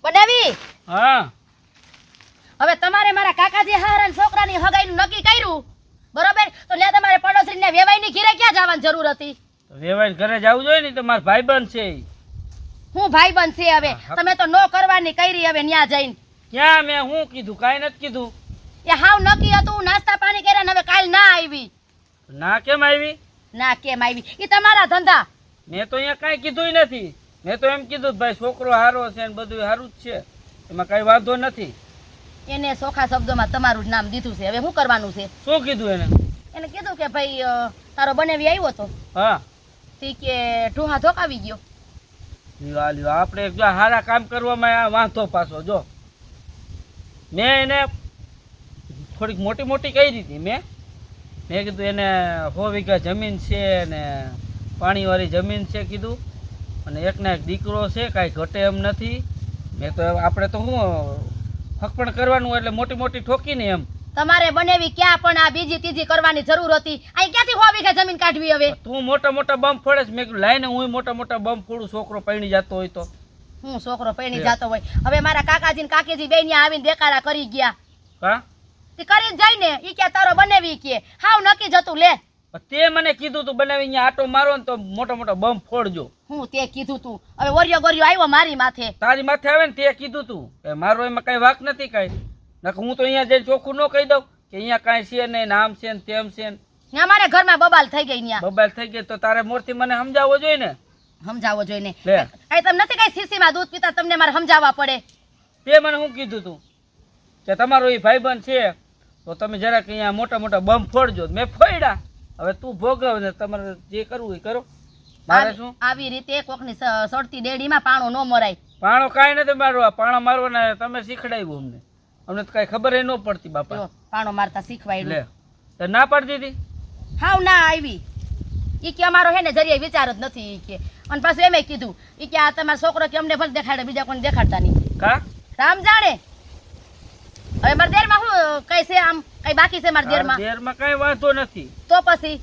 બનાવી હા હવે તમારે મારા કાકાજી હારાન છોકરાની હગાઈનું નક્કી કર્યું બરોબર તો લે તમારે પડોશરીને વેવાઈની ઘરે ક્યાં જવાની જરૂર હતી વેવાઈને ઘરે જવું જોઈએ ને તો મારા ભાઈબંધ છે ઈ. હું ભાઈબંધ છે હવે તમે તો નો કરવાની કરી હવે ન્યા જઈને ક્યાં મેં હું કીધું કાંઈ નથી કીધું એ હાવ નક્કી હતું નાસ્તા પાણી કર્યા ને હવે કાલ ના આવી ના કેમ આવી ના કેમ આવી ઈ તમારા ધંધા મેં તો અહીંયા કાંઈ કીધું નથી મેં તો એમ કીધું કે ભાઈ છોકરો હારો છે ને બધું સારું જ છે એમાં કાંઈ વાંધો નથી એને ચોખા શબ્દોમાં તમારું જ નામ દીધું છે હવે શું કરવાનું છે શું કીધું એને કીધું કે ભાઈ તારો બનેવી આવ્યો તો હા તી કે ઢોહા ધોકાવી ગયો લ્યો લ્યો આપણે જો સારા કામ કરવામાં આ વાંધો પાછો જો મેં એને થોડીક મોટી મોટી કહી દીધી મેં કીધું એને 100 વીઘા જમીન છે ને પાણીવાળી જમીન છે કીધું અને એકના એક દીકરો છે કાંઈ ઘટે એમ નથી મેં તો આપણે તો શું હકપણ કરવાનું એટલે મોટી મોટી ઠોકીને એમ તમારે બનેવી ક્યાં પણ આ બીજી ત્રીજી કરવાની જરૂર હતી અહીં ક્યાંથી 100 વીઘા જમીન કાઢવી હવે તું મોટા મોટા બમ ફોડે મેં કીધું લાઈને હું મોટા મોટા બમ ફોડું છોકરો પૈણી જતો હોય તો હું છોકરો પૈણી જતો હોય હવે મારા કાકાજી ને કાકીજી બે આવીને દેકારા કરી ગયા હા તે કરી જઈને ઈ કે તારો બનેવી કે હાવ નક્કી જતું લે તે મને કીધું તું બનાવી અહીંયા આટો મારો ને તો મોટા મોટા બમ ફોડજો હું તે કીધું તું હવે ઓરિયો ગોરિયો આવ્યો મારી માથે તારી માથે આવે ને તે કીધું તું કે મારો એમાં કઈ વાક નથી કાંઈ નકર હું તો અહીંયા જઈને ચોખ્ખું ન કહી દઉં કે અહીંયા કાંઈ છે નહીં નામ છે ને તેમ છે ને અમારે ઘરમાં બબાલ થઈ ગઈ ન્યા બબાલ થઈ ગઈ તો તારે મોરથી મને સમજાવવો જોઈએ ને સમજાવવો જોઈને લે કઈ તમને નથી કઈ શીશીમાં દૂધ પીતા તમને મારે સમજાવવા પડે તે મને શું કીધું તું કે તમારો એ ભાઈબંધ છે તો તમે જરાક અહીંયા મોટા મોટા બમ ફોડજો મેં ફોડ્યા હવે તું ભોગવ ને તમારે જે કરવું એ કરો મારે શું આવી રીતે કોકની સડતી ડેડીમાં પાણો ન મરાય પાણો કાંઈ નથી મારવા પાણો મારવાના તમે શીખડાવ્યું અમને અમને તો કાંઈ ખબર ન પડતી બાપા પાણો મારતા શીખવાડ્યું લે ના પાડી દીધી હાવ ના આવી ઈ કે અમારો હે ને જરીએ વિચાર જ નથી ઈ કે અને પાછું એમે કીધું ઈ કે આ તમારો છોકરો કે અમને ભલે દેખાડે બીજા કોઈને દેખાડતા નહીં કા રામ જાણે હવે મારા દેરમાં શું કઈ છે આમ કઈ બાકી છે મારા દેરમાં કઈ વાંધો નથી તો પછી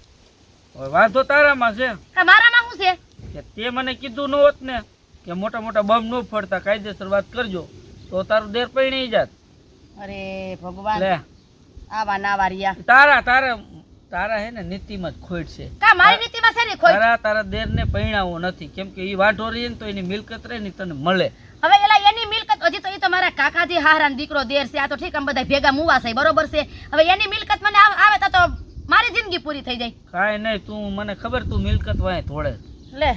વાંધો તારામાં છે મારામાં શું છે કે તે મને કીધું ન હોત ને કે મોટા મોટા બમ ન ફોડતા કાયદેસર વાત કરજો તો તારું દેર પૈણી જાત અરે ભગવાન લે આવા નાવા રિયા તારા હે ને નીતિમાં જ ખોટ છે કા મારી નીતિમાં છે ને ખોટ તારા દેર ને પૈણાવો નથી કેમ કે ઈ વાઢો રહી ને તો એની મિલકત રહે ને તને મળે હવે એલા એની મિલકત હજી તો ઈ તો મારા કાકાજી હારાનો દીકરો દેર છે આ તો ઠીક આમ બધા ભેગા મુવા છે બરોબર છે હવે એની મિલકત મને આવે તો મારી જિંદગી પૂરી થઈ જાય કાઈ નહીં તું મને ખબર તું મિલકત વાહે થોડે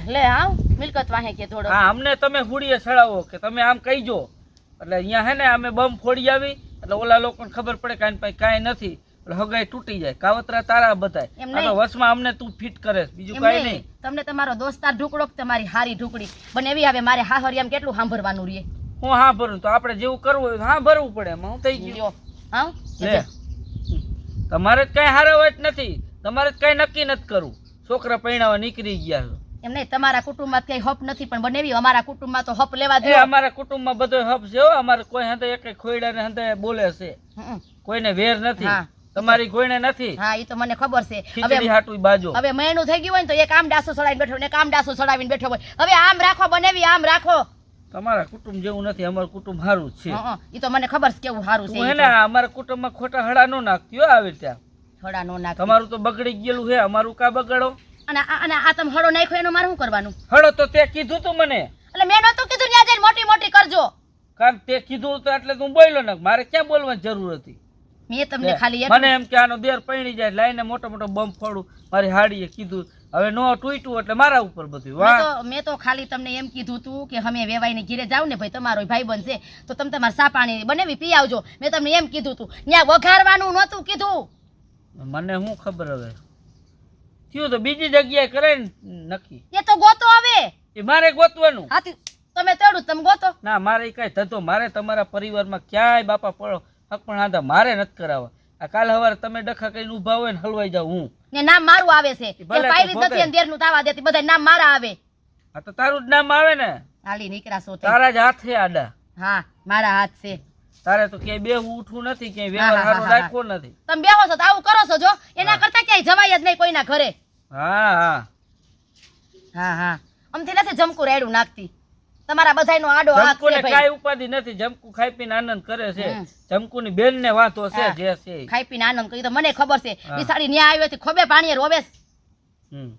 લે આવ મિલકત વાહે કે થોડો હા અમને તમે હુડીએ સડાવો કે તમે આમ કહીજો એટલે અહીંયા હે ને અમે બમ ફોડી આવી એટલે ઓલા લોકોને ખબર પડે કે આની પાસે કાંઈ નથી એટલે હગાઈ તૂટી જાય કાવતરા તારા બધાય આ તો વસમાં અમને તું ફિટ કરે બીજું કાંઈ નહીં તમને તમારો દોસ્તાર ઢુકડો કે તમારી હારી ઢુકડી બને એવી હવે મારે હાહરિયામ કેટલું સાંભળવાનું રહે હું હા ભરું તો આપણે જેવું કરવું હોય હા ભરવું પડે એમાં હું થઈ ગયો હા લે તમારે જ કાંઈ હારવટ નથી તમારે જ કાંઈ નક્કી નથી કરવું છોકરા પૈણાવા નીકળી ગયા એમ નહીં તમારા કુટુંબમાં કઈ હપ નથી પણ બનેવી અમારા કુટુંબમાં તો હપ લેવા દે અમારા કુટુંબમાં બધો હપ છે હો અમારે કોઈ હંધે એક ખોયડા ને હંધે બોલે છે કોઈને વેર નથી તમારી કોઈને નથી હા ઈ તો મને ખબર છે હવે હાટું બાજો હવે મહિનું થઈ ગયું હોય ને તો એક આમ ડાસુ સડાવીને બેઠો ને એક આમ ડાસુ સડાવીને બેઠો હોય હવે આમ રાખો બનેવી આમ રાખો તમારા કુટુંબ જેવું નથી અમારું કુટુંબ સારું છે ઈ તો મને ખબર છે કેવું સારું છે ને અમારા કુટુંબમાં ખોટા હડા નો નાખતી હો આવે ત્યાં હડા નો નાખ તમારું તો બગડી ગયેલું છે અમારું કા બગાડો અને આ તમે હળો નાખ્યો એનું મારે શું કરવાનું હળો તો તે કીધું તું મને એટલે મેં નતું કીધું ત્યાં જઈને મોટી મોટી કરજો કારણ તે કીધું તો એટલે તું બોલ્યો ને મારે ક્યાં બોલવાની જરૂર હતી મેં તમને ખાલી મને એમ કે આનો દેર પૈણી જાય લાઈને મોટો મોટો બમ ફોડું મારી હાડીએ કીધું હવે નો તૂટ્યું એટલે મારા ઉપર બધું વાહ મેં તો ખાલી તમને એમ કીધું તું કે અમે વેવાઈને ઘીરે જાવ ને ભાઈ તમારો ભાઈ બનશે તો તમે તમારે સા પાણી બનાવી પી આવજો મેં તમને એમ કીધું તું ત્યાં વઘારવાનું નતું કીધું મને શું ખબર હવે થયું તો બીજી જગ્યાએ કરે ને નક્કી એ તો ગોતો હવે એ મારે ગોતવાનું હાથી તમે તેડું તમે ગોતો ના મારે કઈ થતો મારે તમારા પરિવારમાં ક્યાંય બાપા પડો હક પણ આદા મારે નથી કરાવવા આ કાલ હવારે તમે ડખા કરીને ઊભા હોય ને હલવાઈ જાવ હું ને નામ મારું આવે છે એ પાયલી નથી અને દેરનું તાવા દેતી બધા નામ મારા આવે આ તો તારું જ નામ આવે ને હાલી નીકળા સો તારા જ હાથ છે આડા હા મારા હાથ છે તારે તો ક્યાંય બેહું ઉઠવું નથી ક્યાંય વ્યવહાર સારો રાખવો નથી તમે બેહો છો તો આવું કરો છો જો એના કરતા ક્યાંય જવાય જ નહીં કોઈના ઘરે હા હા અમથી નથી જમકું રેડું નાખતી તમારા બધાયનો આડો હાથ છે જમકુને ભાઈ. કાંઈ ઉપાધિ નથી, જમકુ ખાઈ પીને આનંદ કરે છે. હમ. જમકુની બેનને વાંધો છે હા. જે છે ઈ. ખાઈ પીને આનંદ કરી તો મને ખબર છે હા. બિસાડી ન્યા આવ્યો હતી ખોબે પાણીએ રોવે છે. હમ.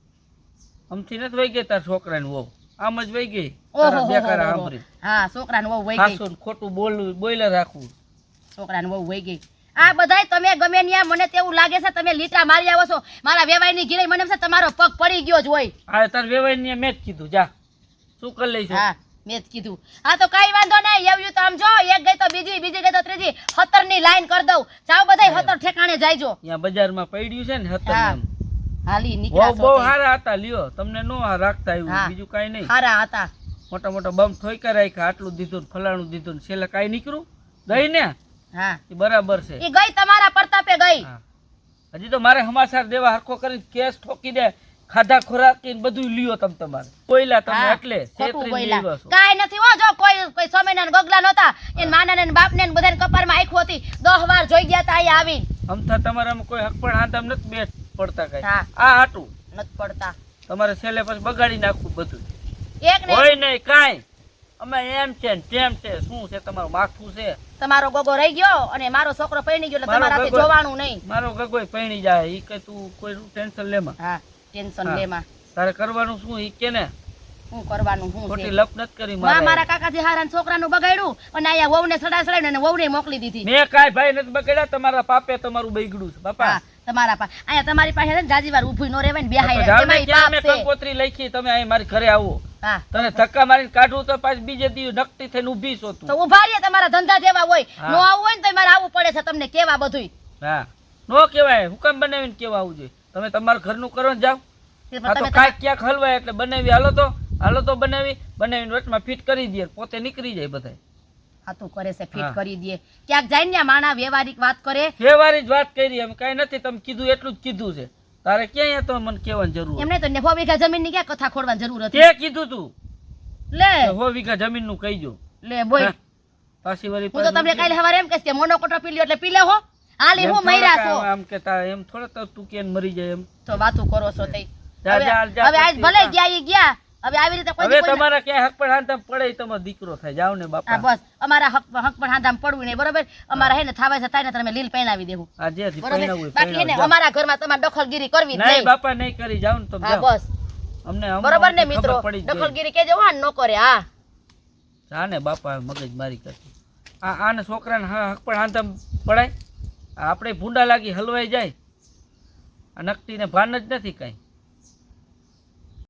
આમથી નથી વહી ગઈ તાર છોકરાની વહુ, આમ જ વહી ગઈ ઓહો તારા હો બેકાર હો હો. સાંભળી. હા છોકરાને વહુ વહી ગઈ, ખાસું ને ખોટું બોઈલર રાખવું. છોકરાને વહુ વહી ગઈ. આ બધાય તમે ગમે ન્યા મને તેવું લાગે છે તમે લીટા મારી આવો છો મારા વેવાઈની ઘીરે, મને એમ છે તમારો પગ પડી ગયો જ હોય. આ તાર વેવાઈને મેં જ કીધું જા શું કરી લઈશું. હા મેં જ કીધું. હા તો કઈ વાંધો નહીં, એવું તો આમ જો એક ગઈ તો બીજી, બીજી ગઈ તો ત્રીજી, 17 ની લાઈન કરી દઉં. જાઓ બધાય 17 ઠેકાણે જાયજો. ત્યાં બજારમાં પડ્યું છે ને હા. હતર હાલી બહુ નીકળ્યા બહુ છો તે. સારા હતા, લ્યો તમને નો રાખતા હા. આવ્યું બીજું કાંઈ નહીં. હારા હતા. મોટા મોટા બમ ઠોકા રાખ્યા, આટલું દીધું ને ફલાણું દીધું ને છેલ્લે કાંઈ નીકળ્યું ગઈ ને હા એ બરાબર છે. એ ગઈ તમારા પ્રતાપે ગઈ. હા. હજી તો મારે સમાચાર દેવા હરખો કરીને કેસ ઠોકી દે, ખાધા ખોરાકીને બધું લ્યો તમે તમારે કોઈલા તમે હા, એટલે ખોટું છેતરીને બોલ્યા. લેવા છો. કાંઈ નથી હો, જો કોઈ સોમેના ને ગગલા નહોતા, એન માના ને બાપ ને બધાને કપારમાં આંખો હતી, 10 વાર જોઈ ગયા તા અહીંયા આવી. અમથા તમારામાં કોઈ હક પણ હાથમ નથી બેઠ પડતા કઈ. હા. આ હાટું નથી પડતા તમારે છેલ્લે પછી બગાડી નાખવું બધું. એક ને હોય નહીં કાંઈ, અમે એમ છે ને તેમ છે, શું છે તમારું માથું છે. તમારો ગોગો રહી ગયો અને મારો છોકરો પરણી ગયો એટલે મારો તમારા હાથે ગગો- જોવાનું નહીં. મારો ગગોય પૈણી જાય ઈ કે તું કોઈ ટેન્શન લેમાં. હા ટેન્શન હા. લેમાં તારે કરવાનું શું ઈ કે ને, શું કરવાનું શું ખોટી છે. લપ નથી કરી મારા મારે. કાકાજી હારાના છોકરાનું બગાડ્યું અને અહીંયા વહુને સડાઈને અને વહુને મોકલી દીધી. મેં કાંઈ ભાઈ નથી બગાડ્યા, તમારા પાપે તમારું બગડ્યું છે બાપા. હા તમારા પાસે અહીંયા તમારી પાસે છે ને જાજી વાર ઊભી નો રહેવાય ને તો બેહાય જાઓ ને, એમાંય ક્યાં પાપ મેં છે. કંકોત્રી લખી, તમે અહીં મારી ઘરે આવો. હા તને ધક્કા મારીને કાઢું તો પાછી બીજે દી નકટી થઈને ઊભી છો તું. તો ઉભા રહીએ, તમારા ધંધા જેવા હોય. હા. નો આવવું હોય ને તો મારે આવવું પડે છે તમને કેવા બધુંય. હા નો કહેવાય, હુકમ બનાવીને કેવા આવું જોઈએ. તમે તમારા ઘરનું કરો ને જાઓ. તે પણ આ તો તમે કાંઈક ક્યાંક હલવાય એટલે બનાવી, હાલો તો બનાવીને વચમાં ફિટ કરી દે, પોતે નીકળી જાય બધા. હાથું કરે છે ફિટ હા. કરી દે. ક્યાંક જાય ને માણા વ્યવહારિક વાત કરે. વ્યવહારી જ વાત કરી, એમ કાંઈ નથી. તમે કીધું એટલું જ કીધું છે, તારે ક્યાંય તો મને કહેવાની જરૂર એમને તો 9 વીઘા જમીન ની ક્યાં કથા ખોડવાની જરૂર હતી. તે કીધું તું લે 100 વીઘા જમીન નું કહીજો. લે બોય. હા. પાછી વળી હું તો તમને કાલે સવારે એમ કહીશ કે મોનોકોટો પી લ્યો એટલે પી લે હો. હાલી હું મર્યા છો આમ કે તારે એમ થોડા તો તું કેમ મરી જાય એમ. તો વાતું કરો છો તઈ. જા, હવે જા, જા, હવે આજ પછી ભલે જા. ગયા ઈ ગયા. હવે આવી રીતે કોઈ હવે દી કોઈ તમારા ક્યાંય હક પર હાથ પડે ઈ તમારો દીકરો થાય. જાવ ને હા બાપા. બસ અમારા હક પણ હાથામ પડવું નહીં બરોબર. અમારા હે ને થાવાય છે થાય ને તમે લીલ પહેરાવી દેવું આ જે થી બરોબર. પહેણાવું બાકી હે ને જાઓ. અમારા ઘરમાં તમારે દખલગીરી કરવી જ નહીં નહીં. બાપા નહીં કરી, જાવ ને તમે હા જાઓ. બસ અમને બરોબર ને ખબર મિત્રો, પડી જ ગઈ. દખલગીરી કેજો હા ન કરે. હા જા ને બાપા મગજ મારી કરતી. આને છોકરાને હક પર હાથ પડાય, આપણે ભૂંડા લાગી હલવાઈ જાય. આ નકટીને ભાન જ નથી કાંઈ.